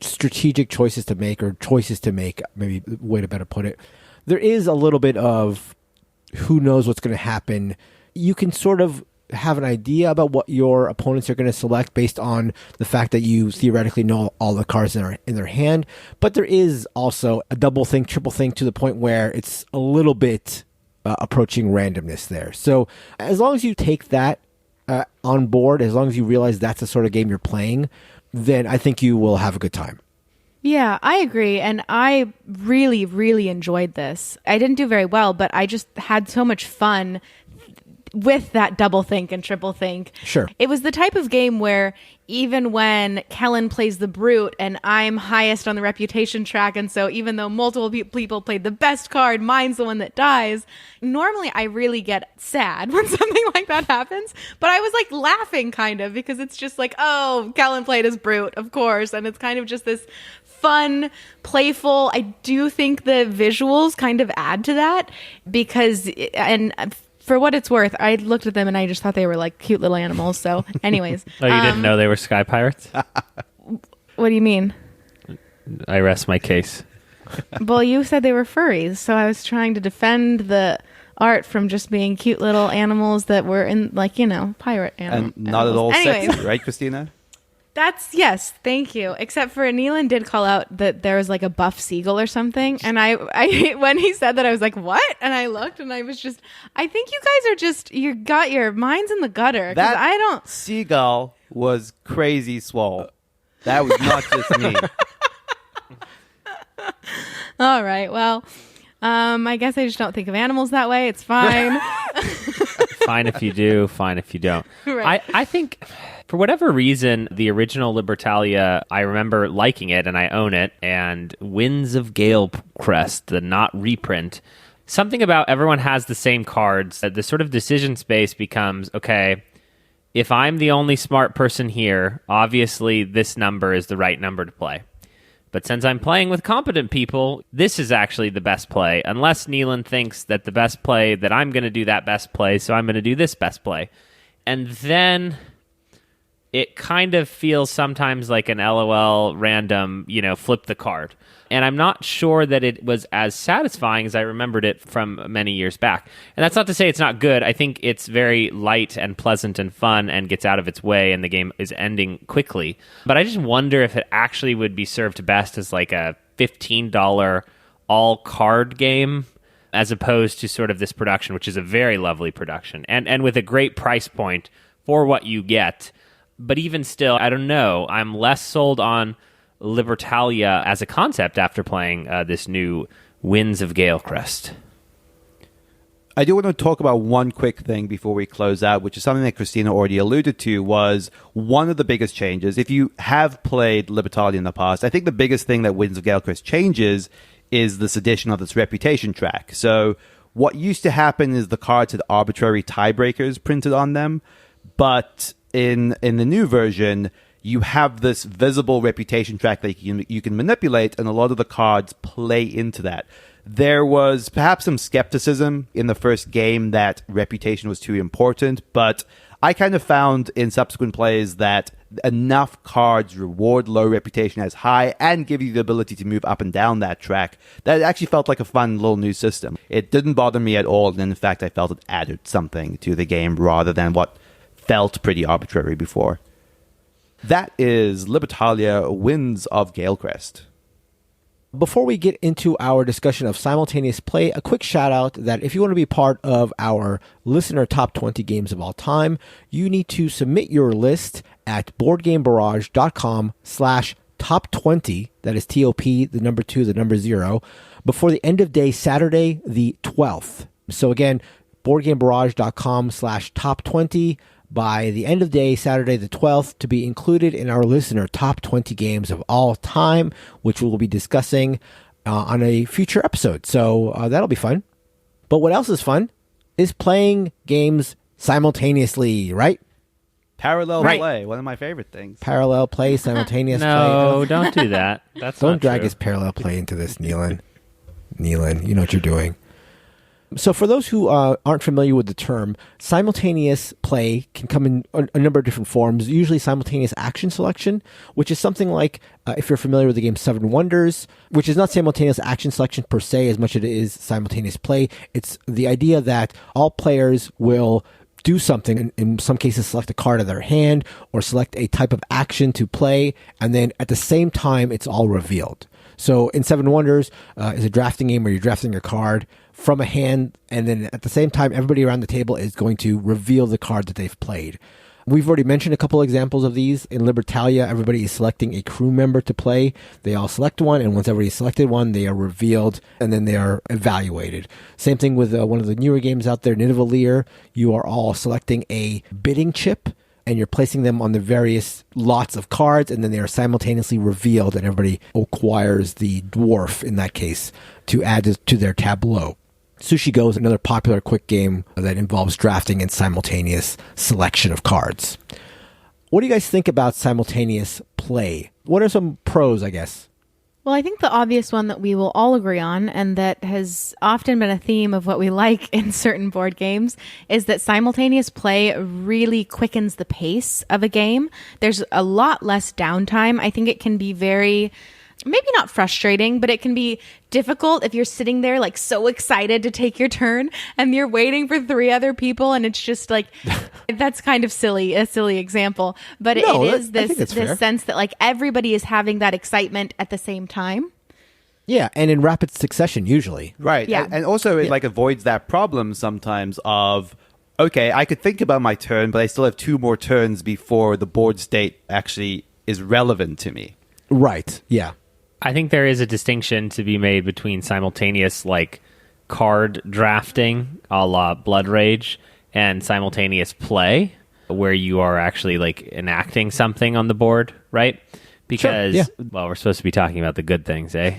strategic choices to make, or choices to make, maybe a way to better put it, there is a little bit of who knows what's going to happen. You can sort of have an idea about what your opponents are going to select based on the fact that you theoretically know all the cards in their hand. But there is also a double think, triple think, to the point where it's a little bit approaching randomness there. So as long as you take that on board, as long as you realize that's the sort of game you're playing, then I think you will have a good time. Yeah, I agree. And I really, really enjoyed this. I didn't do very well, but I just had so much fun with that double think and triple think. Sure. It was the type of game where even when Kellen plays the brute and I'm highest on the reputation track, and so even though multiple people played the best card, mine's the one that dies, normally I really get sad when something like that happens. But I was like laughing kind of, because it's just like, oh, Kellen played as brute, of course. And it's kind of just this fun, playful. I do think the visuals kind of add to that, because, and for what it's worth, I looked at them and I just thought they were like cute little animals. So anyways. Oh, you didn't know they were sky pirates? What do you mean? I rest my case. Well, you said they were furries, so I was trying to defend the art from just being cute little animals that were in, like, you know, pirate animals. And not at all Anyways. sexy, right, Christina? Yes, thank you. Except for Neelan did call out that there was like a buff seagull or something, and I when he said that, I was like, what? And I looked, and I was just, I think you guys are just, you got your minds in the gutter. 'Cause That I don't. seagull was crazy swole. That was not just me. All right, well, I guess I just don't think of animals that way. It's fine. Fine if you do, fine if you don't. Right. I think, for whatever reason, the original Libertalia, I remember liking it, and I own it, and Winds of Galecrest, the not reprint, something about everyone has the same cards. The sort of decision space becomes, okay, if I'm the only smart person here, obviously this number is the right number to play. But since I'm playing with competent people, this is actually the best play, unless Neelan thinks that the best play, that I'm going to do that best play, so I'm going to do this best play. And then it kind of feels sometimes like an LOL random, flip the card. And I'm not sure that it was as satisfying as I remembered it from many years back. And that's not to say it's not good. I think it's very light and pleasant and fun and gets out of its way, and the game is ending quickly. But I just wonder if it actually would be served best as like a $15 all card game, as opposed to sort of this production, which is a very lovely production and with a great price point for what you get. But even still, I don't know. I'm less sold on Libertalia as a concept after playing this new Winds of Galecrest. I do want to talk about one quick thing before we close out, which is something that Christina already alluded to, was one of the biggest changes. If you have played Libertalia in the past, I think the biggest thing that Winds of Galecrest changes is this addition of this reputation track. So what used to happen is the cards had arbitrary tiebreakers printed on them, but in the new version, you have this visible reputation track that you can manipulate, and a lot of the cards play into that. There was perhaps some skepticism in the first game that reputation was too important, but I kind of found in subsequent plays that enough cards reward low reputation as high and give you the ability to move up and down that track that it actually felt like a fun little new system. It didn't bother me at all, and in fact I felt it added something to the game rather than what felt pretty arbitrary before. That is Libertalia Winds of Galecrest. Before we get into our discussion of simultaneous play, a quick shout out that if you want to be part of our listener top 20 games of all time, you need to submit your list at boardgamebarrage.com/top20. That is TOP, the number 2, the number 0, before the end of day Saturday, the 12th. So again, boardgamebarrage.com/top20. By the end of day, Saturday the 12th, to be included in our listener top 20 games of all time, which we'll be discussing on a future episode. So that'll be fun. But what else is fun is playing games simultaneously, right? Parallel Right. play, one of my favorite things. Parallel play, simultaneous No, don't do that. That's Don't not drag true. his parallel play into this, Neelan. Neelan, you know what you're doing. So for those who aren't familiar with the term, simultaneous play can come in a number of different forms, usually simultaneous action selection, which is something like, if you're familiar with the game Seven Wonders, which is not simultaneous action selection per se as much as it is simultaneous play. It's the idea that all players will do something, in some cases select a card of their hand or select a type of action to play, and then at the same time it's all revealed. So in Seven Wonders is a drafting game where you're drafting a card from a hand, and then at the same time everybody around the table is going to reveal the card that they've played. We've already mentioned a couple examples of these. In Libertalia, everybody is selecting a crew member to play. They all select one, and once everybody's selected one, they are revealed, and then they are evaluated. Same thing with one of the newer games out there, Nidavellir. You are all selecting a bidding chip, and you're placing them on the various lots of cards, and then they are simultaneously revealed, and everybody acquires the dwarf, in that case, to add to their tableau. Sushi Go is another popular quick game that involves drafting and simultaneous selection of cards. What do you guys think about simultaneous play? What are some pros, I guess? Well, I think the obvious one that we will all agree on, and that has often been a theme of what we like in certain board games, is that simultaneous play really quickens the pace of a game. There's a lot less downtime. I think it can be very, maybe not frustrating, but it can be difficult if you're sitting there like so excited to take your turn and you're waiting for three other people, and it's just like, that's kind of a silly example, but No, it is I think that's fair. this sense that like everybody is having that excitement at the same time. Yeah, and in rapid succession, usually. Right. Yeah. And also it like avoids that problem sometimes of, okay, I could think about my turn, but I still have two more turns before the board state actually is relevant to me. Right, yeah. I think there is a distinction to be made between simultaneous, like, card drafting a la Blood Rage and simultaneous play, where you are actually, like, enacting something on the board, right? Because, yeah. well, we're supposed to be talking about the good things, eh?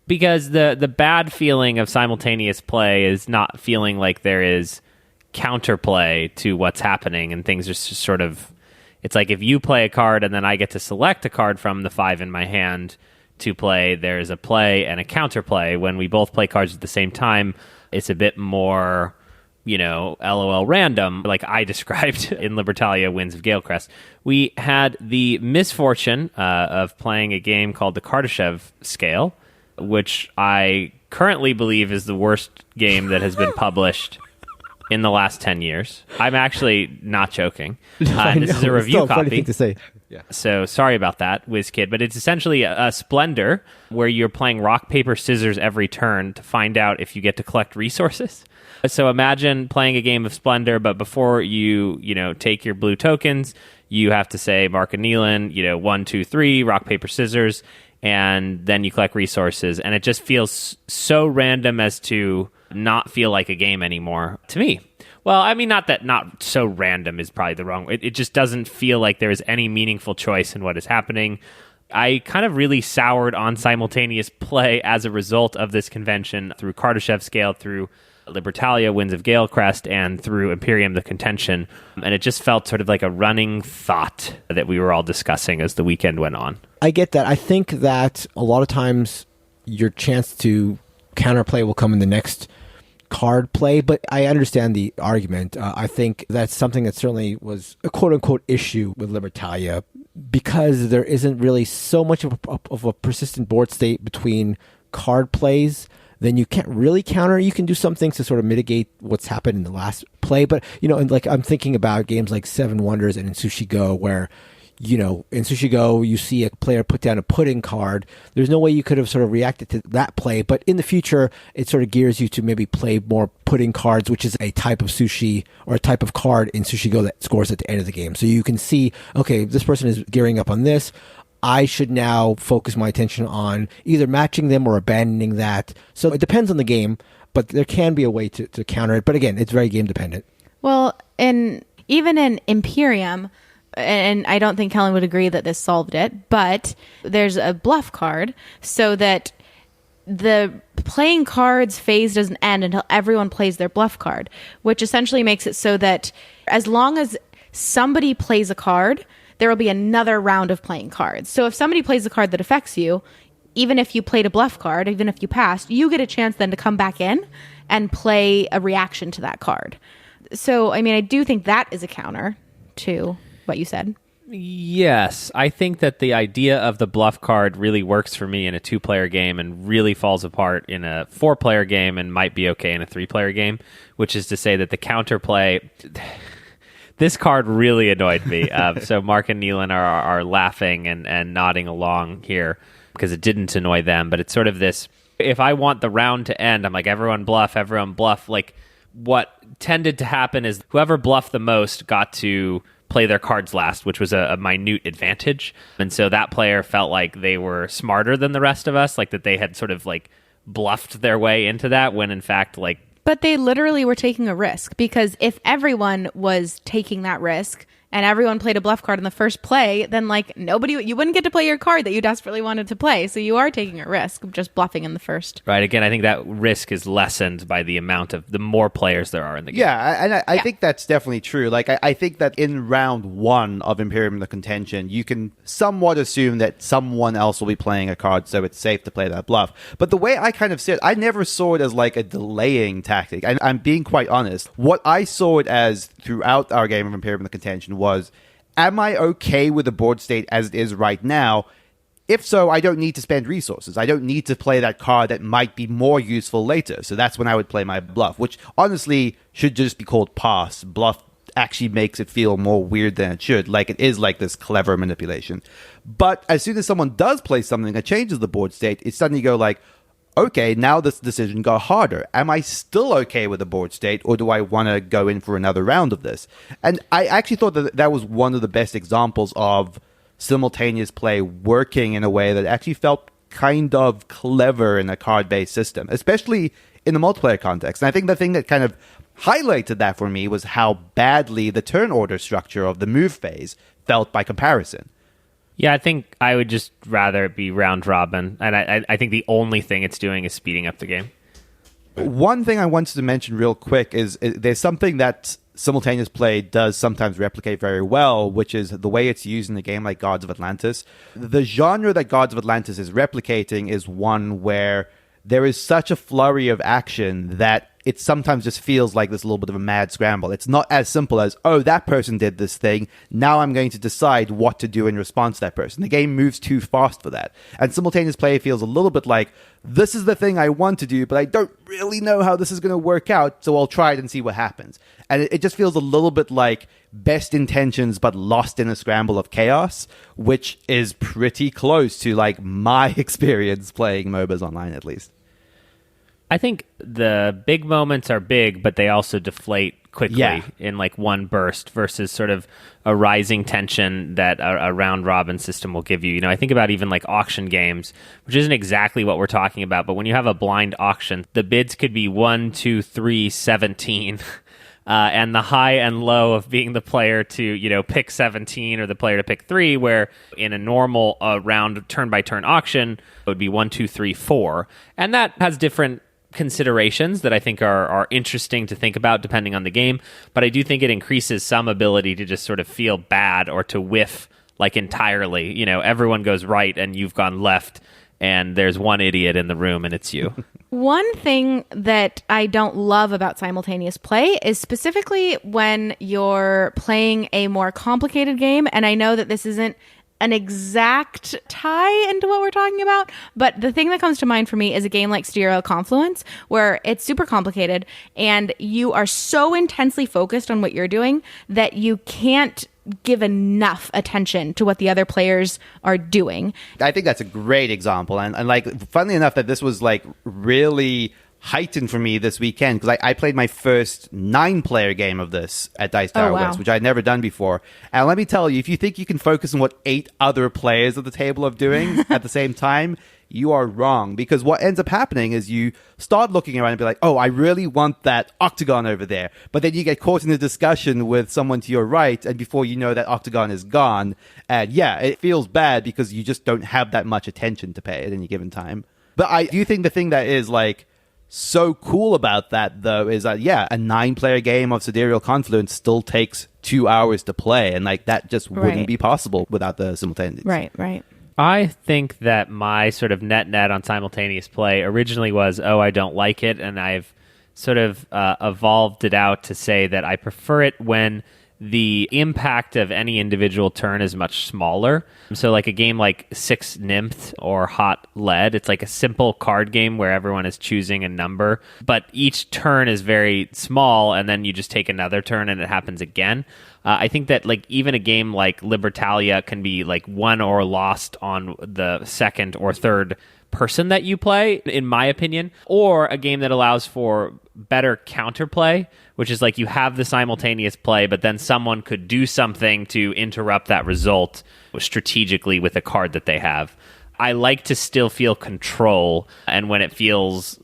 Because the bad feeling of simultaneous play is not feeling like there is counterplay to what's happening, and things are just sort of... It's like if you play a card and then I get to select a card from the 5 in my hand to play, there's a play and a counterplay. When we both play cards at the same time, it's a bit more, LOL random, like I described in Libertalia Winds of Galecrest. We had the misfortune of playing a game called the Kardashev Scale, which I currently believe is the worst game that has been published in the last 10 years. I'm actually not joking. This is a review Still a funny copy. thing to say. Yeah. So sorry about that, WizKid, but it's essentially a Splendor where you're playing rock, paper, scissors every turn to find out if you get to collect resources. So imagine playing a game of Splendor, but before you take your blue tokens, you have to say Mark and Neelan, 1, 2, 3, rock, paper, scissors, and then you collect resources. And it just feels so random as to not feel like a game anymore to me. Well, I mean, not so random is probably the wrong way. It just doesn't feel like there is any meaningful choice in what is happening. I kind of really soured on simultaneous play as a result of this convention through Kardashev Scale, through Libertalia, Winds of Galecrest, and through Imperium, the Contention. And it just felt sort of like a running thought that we were all discussing as the weekend went on. I get that. I think that a lot of times your chance to counterplay will come in the next card play, but I understand the argument. I think that's something that certainly was a quote-unquote issue with Libertalia, because there isn't really so much of a persistent board state between card plays. Then you can't really counter. You can do some things to sort of mitigate what's happened in the last play, but and like I'm thinking about games like Seven Wonders and in Sushi Go, where in Sushi Go, you see a player put down a pudding card. There's no way you could have sort of reacted to that play, but in the future, it sort of gears you to maybe play more pudding cards, which is a type of sushi or a type of card in Sushi Go that scores at the end of the game. So you can see, okay, this person is gearing up on this. I should now focus my attention on either matching them or abandoning that. So it depends on the game, but there can be a way to counter it. But again, it's very game dependent. Well, even in Imperium, and I don't think Helen would agree that this solved it, but there's a bluff card so that the playing cards phase doesn't end until everyone plays their bluff card, which essentially makes it so that as long as somebody plays a card, there will be another round of playing cards. So if somebody plays a card that affects you, even if you played a bluff card, even if you passed, you get a chance then to come back in and play a reaction to that card. So, I mean, I do think that is a counter to what you said. Yes, I think that the idea of the bluff card really works for me in a 2-player game and really falls apart in a 4-player game and might be okay in a 3-player game, which is to say that the counterplay... This card really annoyed me. So Mark and Neelan are laughing and nodding along here because it didn't annoy them, but it's sort of this... If I want the round to end, I'm like, everyone bluff. Like, what tended to happen is whoever bluffed the most got to play their cards last, which was a minute advantage. And so that player felt like they were smarter than the rest of us, like that they had sort of like bluffed their way into that when in fact like... But they literally were taking a risk, because if everyone was taking that risk and everyone played a bluff card in the first play, then like you wouldn't get to play your card that you desperately wanted to play. So you are taking a risk of just bluffing in the first. Right. Again, I think that risk is lessened by the amount of the more players there are in the game. Yeah, and I think that's definitely true. Like, I think that in round 1 of Imperium the Contention, you can somewhat assume that someone else will be playing a card, so it's safe to play that bluff. But the way I kind of see it, I never saw it as like a delaying tactic. And I'm being quite honest. What I saw it as throughout our game of Imperium the Contention was, am I okay with the board state as it is right now? If so, I don't need to spend resources. I don't need to play that card that might be more useful later. So that's when I would play my bluff, which honestly should just be called pass. Bluff actually makes it feel more weird than it should, like it is like this clever manipulation. But as soon as someone does play something that changes the board state, it's suddenly go like, okay, now this decision got harder. Am I still okay with the board state, or do I want to go in for another round of this? And I actually thought that that was one of the best examples of simultaneous play working in a way that actually felt kind of clever in a card-based system, especially in the multiplayer context. And I think the thing that kind of highlighted that for me was how badly the turn order structure of the move phase felt by comparison. Yeah, I think I would just rather it be round robin, and I think the only thing it's doing is speeding up the game. One thing I wanted to mention real quick is there's something that simultaneous play does sometimes replicate very well, which is the way it's used in a game like Gods of Atlantis. The genre that Gods of Atlantis is replicating is one where there is such a flurry of action that it sometimes just feels like this little bit of a mad scramble. It's not as simple as, oh, that person did this thing, now I'm going to decide what to do in response to that person. The game moves too fast for that. And simultaneous play feels a little bit like, this is the thing I want to do, but I don't really know how this is going to work out, so I'll try it and see what happens. And it just feels a little bit like best intentions but lost in a scramble of chaos, which is pretty close to like my experience playing MOBAs online, at least. I think the big moments are big, but they also deflate quickly in like one burst versus sort of a rising tension that a round robin system will give you. You know, I think about even like auction games, which isn't exactly what we're talking about, but when you have a blind auction, the bids could be 1, 2, 3, 17. And the high and low of being the player to, you know, pick 17 or the player to pick 3, where in a normal round turn-by-turn auction, it would be 1, 2, 3, 4. And that has different considerations that I think are interesting to think about depending on the game, but I do think it increases some ability to just sort of feel bad or to whiff like entirely. You know, everyone goes right and you've gone left, and there's one idiot in the room and it's you. One thing that I don't love about simultaneous play is specifically when you're playing a more complicated game, and I know that this isn't an exact tie into what we're talking about, but the thing that comes to mind for me is a game like Sidereal Confluence, where it's super complicated and you are so intensely focused on what you're doing that you can't give enough attention to what the other players are doing. I think that's a great example, and like, funnily enough, that this was like really heightened for me this weekend, because I played my first 9-player game of this at Dice Tower West, which I'd never done before. And let me tell you, if you think you can focus on what 8 other players at the table are doing at the same time, you are wrong. Because what ends up happening is you start looking around and be like, oh, I really want that octagon over there. But then you get caught in a discussion with someone to your right, and before you know, that octagon is gone. And yeah, it feels bad because you just don't have that much attention to pay at any given time. But I do think the thing that is like so cool about that, though, is that, yeah, a 9-player game of Sidereal Confluence still takes 2 hours to play, and like that just wouldn't be possible without the Simultaneous. Right. I think that my sort of net on Simultaneous play originally was, I don't like it, and I've sort of evolved it out to say that I prefer it when the impact of any individual turn is much smaller. So like a game like Six Nymph or Hot Lead, it's like a simple card game where everyone is choosing a number, but each turn is very small, and then you just take another turn and it happens again. I think that like even a game like Libertalia can be like won or lost on the second or third person that you play, in my opinion, or a game that allows for better counterplay, which is like you have the simultaneous play, but then someone could do something to interrupt that result strategically with a card that they have. I like to still feel control, and when it feels,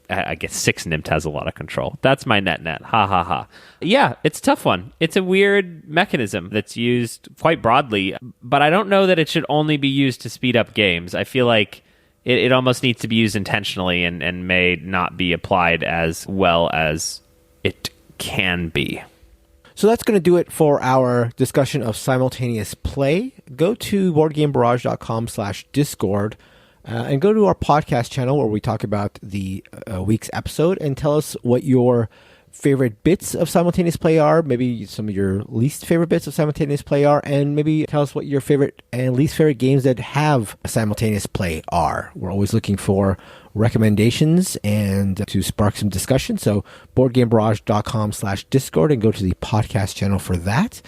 I guess Six Nymph has a lot of control. That's my net. Ha ha ha. Yeah, it's a tough one. It's a weird mechanism that's used quite broadly, but I don't know that it should only be used to speed up games. I feel like it almost needs to be used intentionally and may not be applied as well as it can be. So that's going to do it for our discussion of simultaneous play. Go to boardgamebarrage.com/Discord and go to our podcast channel where we talk about the week's episode and tell us what your favorite bits of simultaneous play are, maybe some of your least favorite bits of simultaneous play are, and maybe tell us what your favorite and least favorite games that have simultaneous play are. We're always looking for recommendations and to spark some discussion. So boardgamebarrage.com/Discord and go to the podcast channel for that.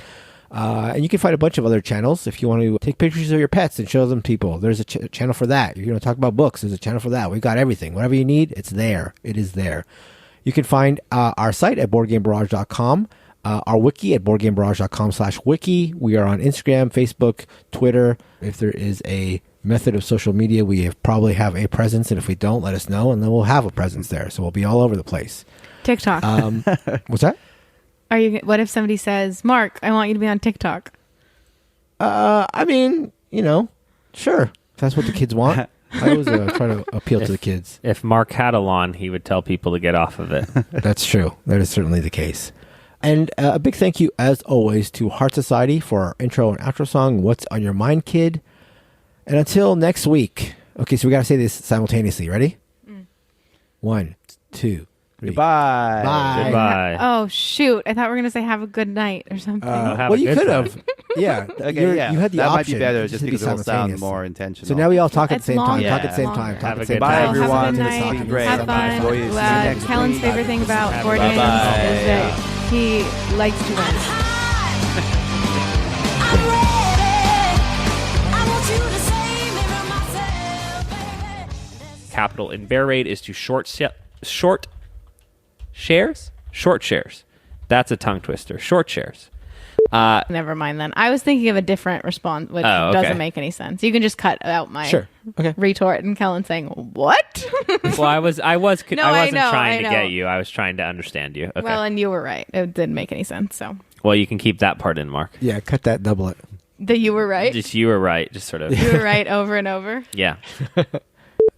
And you can find a bunch of other channels if you want to take pictures of your pets and show them to people. There's a channel for that. You're going to talk about books. There's a channel for that. We've got everything. Whatever you need, it's there. It is there. You can find our site at boardgamebarrage.com, our wiki at boardgamebarrage.com/wiki. We are on Instagram, Facebook, Twitter. If there is a method of social media, we probably have a presence, and if we don't, let us know, and then we'll have a presence there. So we'll be all over the place. TikTok. What's that? What if somebody says, Mark, I want you to be on TikTok? I mean, sure. If that's what the kids want. I always try to appeal to the kids. If Mark had a lawn, he would tell people to get off of it. That's true. That is certainly the case. And a big thank you, as always, to Heart Society for our intro and outro song, What's on Your Mind, Kid? And until next week. Okay, so we got to say this simultaneously. Ready? 1, 2, 3. Goodbye. Bye. Goodbye. Oh, shoot. I thought we were going to say have a good night or something. Have well, a you good could time. have. Yeah. Okay, yeah. You had the that option. might be better It just should be because it'll sound simultaneous. more intentional. So now we all talk at the It's same time. longer. Talk at the same Yeah. time. Talk Have at the a same good time. Bye, night. everyone. Have a good It's been night. great. Have fun. Enjoy your next Kellen's week. favorite thing about Have a board good games night. is that he likes to win. Capital in Bear Raid is to short shares. That's a tongue twister. Short shares. Never mind then. I was thinking of a different response, which Oh, okay. doesn't make any sense. You can just cut out my Sure. Okay. retort and Kellen saying, what? Well, I wasn't I trying know. to get you. I was trying to understand you. Okay. Well, and you were right. It didn't make any sense. So Well, you can keep that part in, Mark. Yeah, cut that, double it. you were right. Just you were right. Just sort of. You were right over and over. Yeah.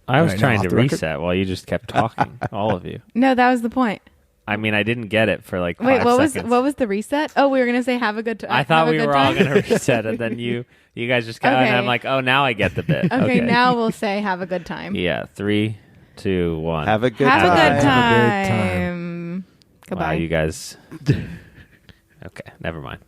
I was right, now trying off to the record? reset while you just kept talking, all of you. No, that was the point. I mean, I didn't get it for like 5 Wait, seconds. what was the reset? Oh, we were gonna say have a good time. I thought we were all going to reset, and then you guys just kept, and Okay. I'm like, oh, now I get the bit. Okay, now we'll say have a good time. Yeah, 3, 2, 1. Have a good Have a time. good Have a good time. Goodbye. Wow, you guys. Okay, never mind.